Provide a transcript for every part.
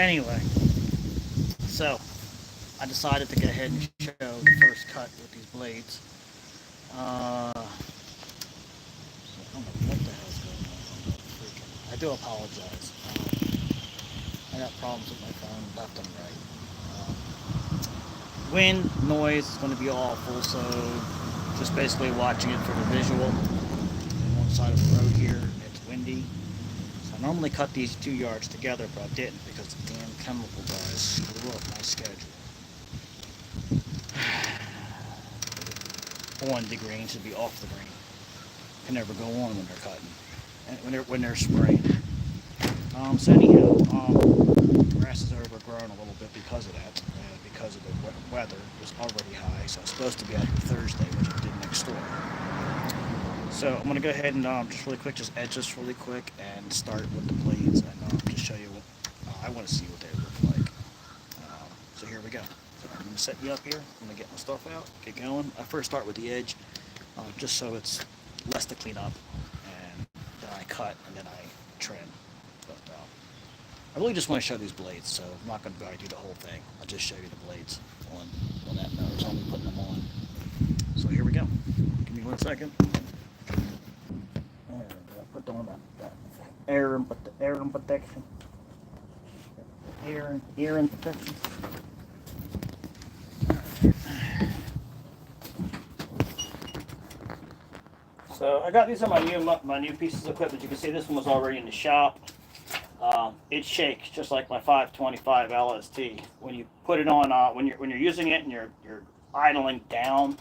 Anyway, so I decided to go ahead and show the first cut with these blades. So I don't know what the hell's going on. I do apologize. I got problems with my phone left and right. Wind, noise is going to be awful, so just basically watching it for the visual. On one side of the road here, it's windy. So I normally cut these 2 yards together, but I didn't because the damn chemical guys screw up my schedule. On the grain should be off the grain. Can never go on when they're cutting, and when they're spraying. So anyhow, grass is overgrown a little bit because of that, because of the weather. It was already high, so it's supposed to be out here Thursday, which it did next door. So I'm gonna go ahead and just really quick, just edge this really quick and start with the blades, and just show you what I want to see what they look like. So here we go. So I'm gonna set you up here. I'm gonna get my stuff out, get going. I first start with the edge, just so it's less to clean up, and then I cut and then I trim. But I really just want to show these blades, so I'm not going to do the whole thing. I'll just show you the blades on that note. It's only putting them on. So here we go. Give me 1 second. And put on that air and protection. Air and protection. So I got these on my new pieces of equipment. You can see this one was already in the shop. It shakes just like my 525 LST. When you put it on, when you're using it and you're idling down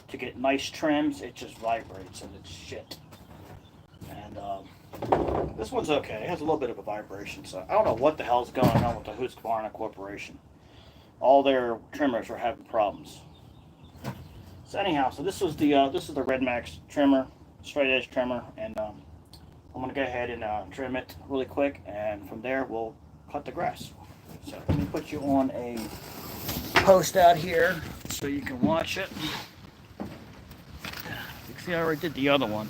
to get nice trims, it just vibrates and it's shit. And this one's okay. It has a little bit of a vibration, so I don't know what the hell's going on with the Husqvarna Corporation. All their trimmers are having problems. So anyhow, so this is the Red Max trimmer, straight edge trimmer, and I'm going to go ahead and trim it really quick, and from there we'll cut the grass. So let me put you on a post out here so you can watch it. You can see I already did the other one.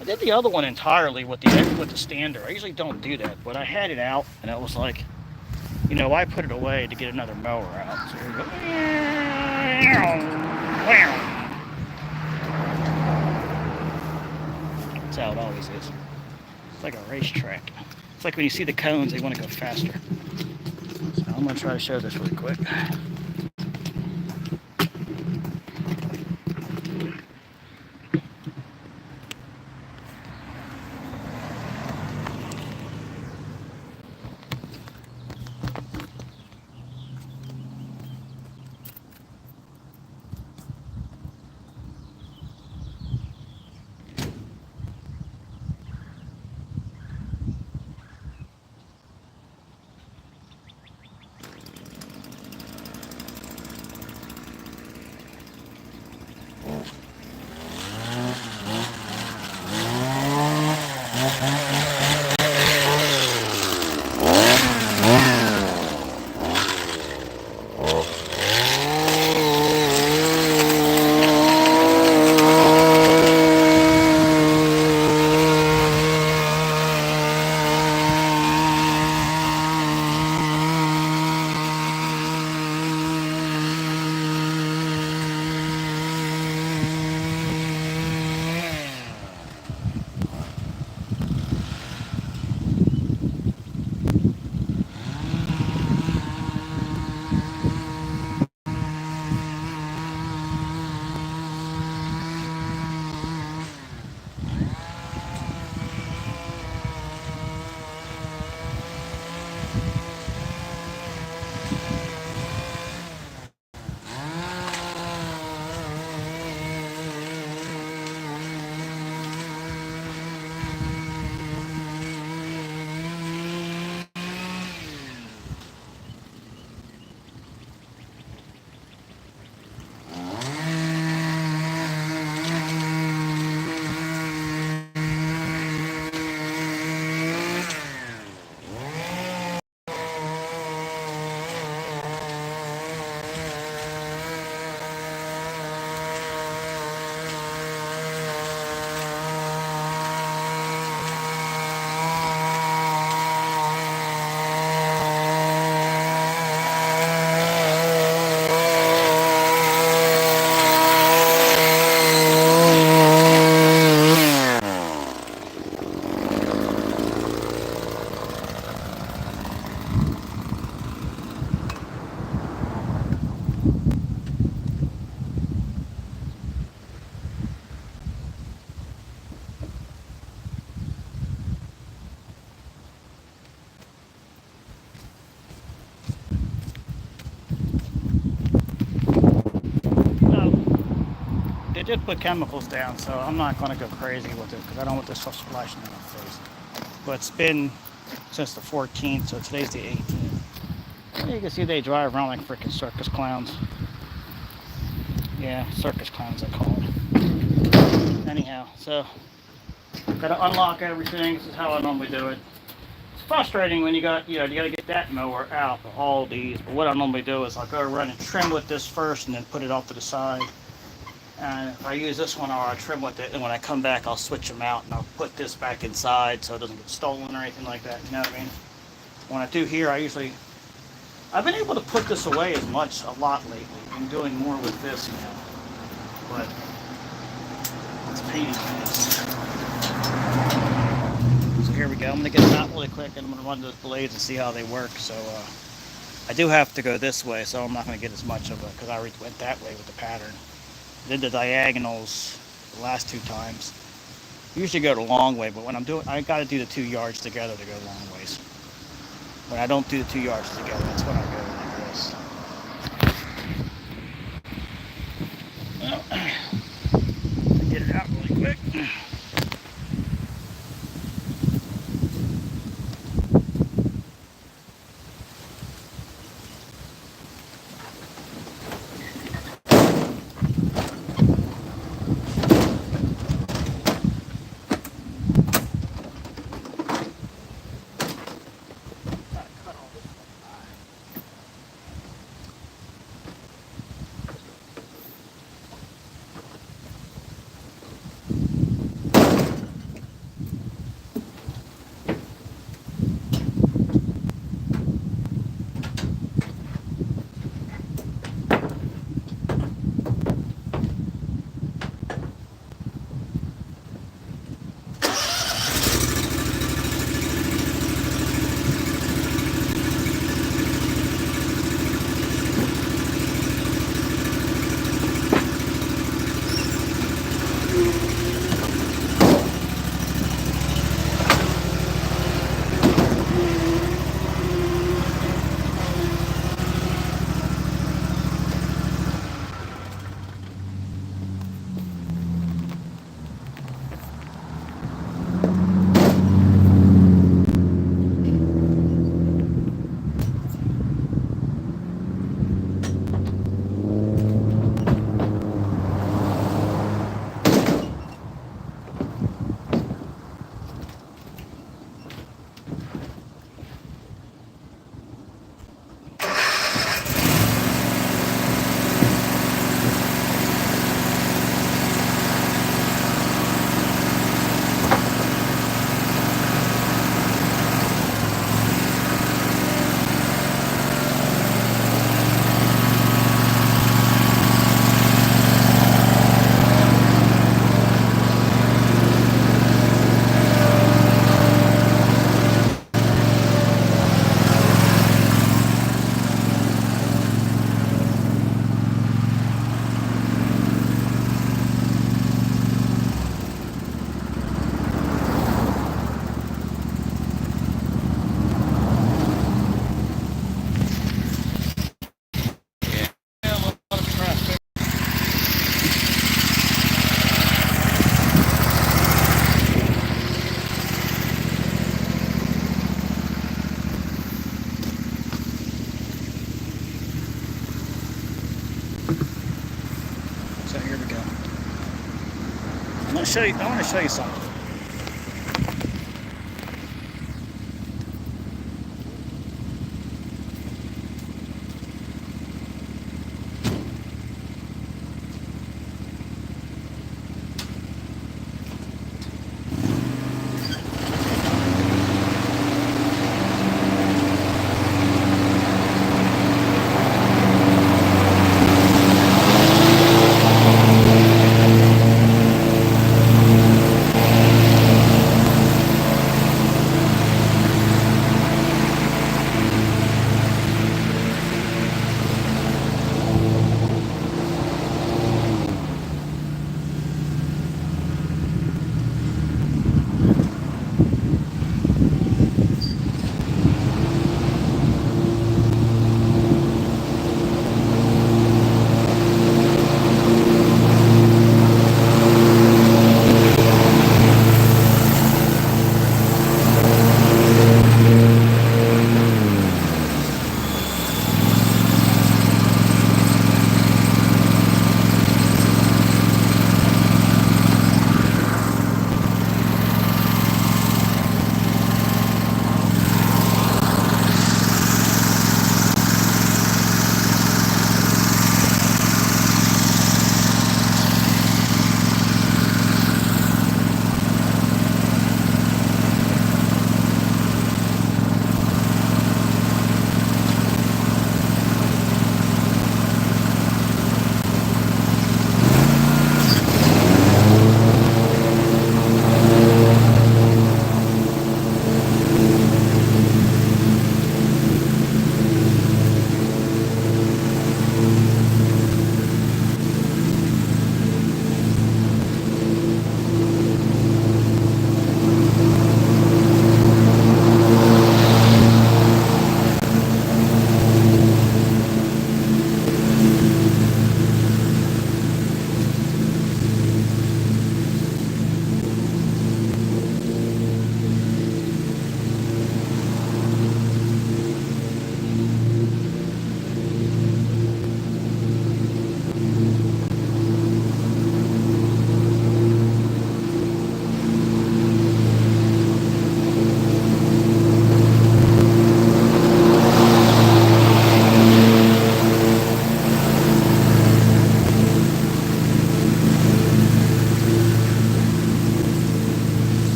I did the other one entirely with the stander. I usually don't do that, but I had it out, and it was like, I put it away to get another mower out. So here we go. That's how it always is. It's like a racetrack. It's like when you see the cones, they want to go faster. So I'm going to try to show this really quick. did put chemicals down, so I'm not going to go crazy with it because I don't want this stuff splashing in my face. But it's been since the 14th, so today's the 18th. And you can see they drive around like freaking circus clowns. Yeah, circus clowns I call them. Anyhow, so gotta unlock everything. This is how I normally do it. It's frustrating when you gotta get that mower out of all these. But what I normally do is I'll go around and trim with this first, and then put it off to the side. And if I use this one, or I'll trim with it, and when I come back, I'll switch them out, and I'll put this back inside so it doesn't get stolen or anything like that. You know what I mean? When I do here, I've been able to put this away a lot lately. I'm doing more with this now, but it's a pain in the ass. So here we go. I'm gonna get them out really quick, and I'm gonna run those blades and see how they work. So I do have to go this way, so I'm not gonna get as much of it because I already went that way with the pattern. Did the diagonals the last 2 times. Usually go the long way, but when I'm doing, I got to do the 2 yards together to go long ways. When I don't do the 2 yards together, that's when I go like this. Well, get it out really quick. So here we go. I want to show you something.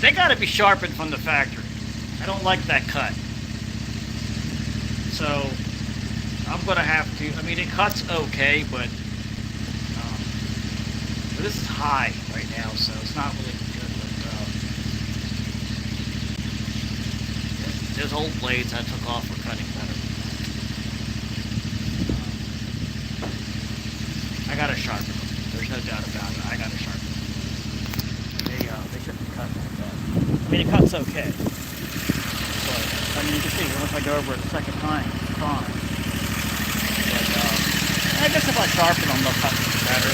They got to be sharpened from the factory. I don't like that cut. So I'm gonna have to. I mean, it cuts okay, but this is high right now, so it's not really good. But there's old blades I took off for cutting better. I gotta sharpen them. There's no doubt about it. I gotta sharpen them. They shouldn't be cut like that. I mean, it cuts okay. But I mean, you can see once I go over it a second time, it's fine. But I guess if I sharpen them, they'll cut better.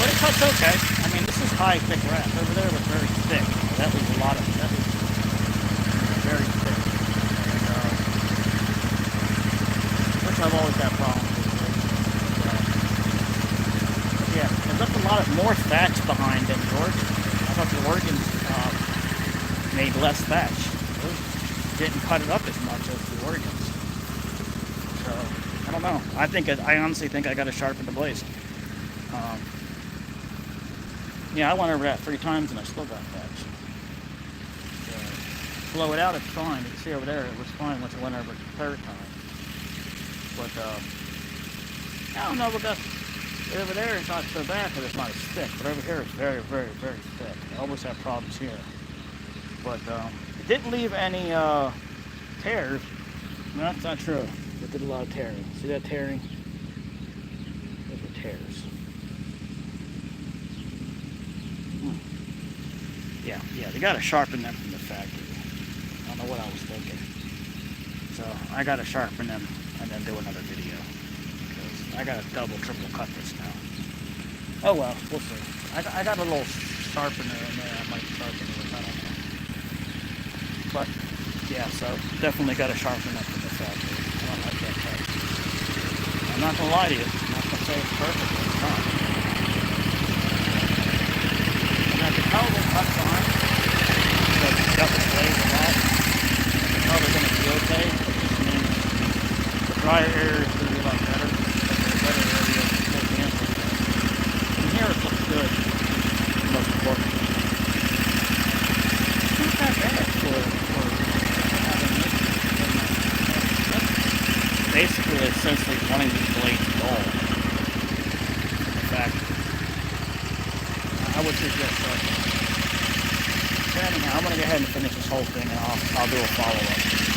But it cuts okay. I mean, this is high, thick grass. Over there was very thick. That was a lot of. That was very thick. And, which I've always had problems with. Yeah, there's left a lot of more thatch behind than the Oregon. I thought the Oregons made less thatch. Those didn't cut it up as much as the Oregons. So I don't know. I honestly think I got to sharpen the blades. Yeah, I went over that 3 times and I still got thatch. So, blow it out, it's fine. You can see over there, it was fine once I went over it the 3rd time. But I don't know. We got. Over there it's not so bad because it's not as thick, but over here it's very, very, very thick. I always have problems here. But it didn't leave any tears. No, that's not true. It did a lot of tearing. See that tearing? Those were tears. Yeah, they gotta sharpen them from the factory. I don't know what I was thinking. So I gotta sharpen them and then do another video. I gotta double, triple cut this now. Oh well, we'll see. I got a little sharpener in there. I might sharpen it. I don't know. But yeah, so definitely gotta sharpen up in the factory. I don't like that cut. I'm not gonna lie to you. I'm not gonna say it's perfect. It's not. And I can tell the cut behind because it's got the blades a lot. I can tell they're gonna be okay. It just means the drier area is gonna be a lot better. Better area to pull the answer. And here it looks good, most importantly. It's not that bad for having this. That's basically essentially wanting these blades dull. In fact, I would suggest that. So anyhow, I'm going to go ahead and finish this whole thing and I'll do a follow-up.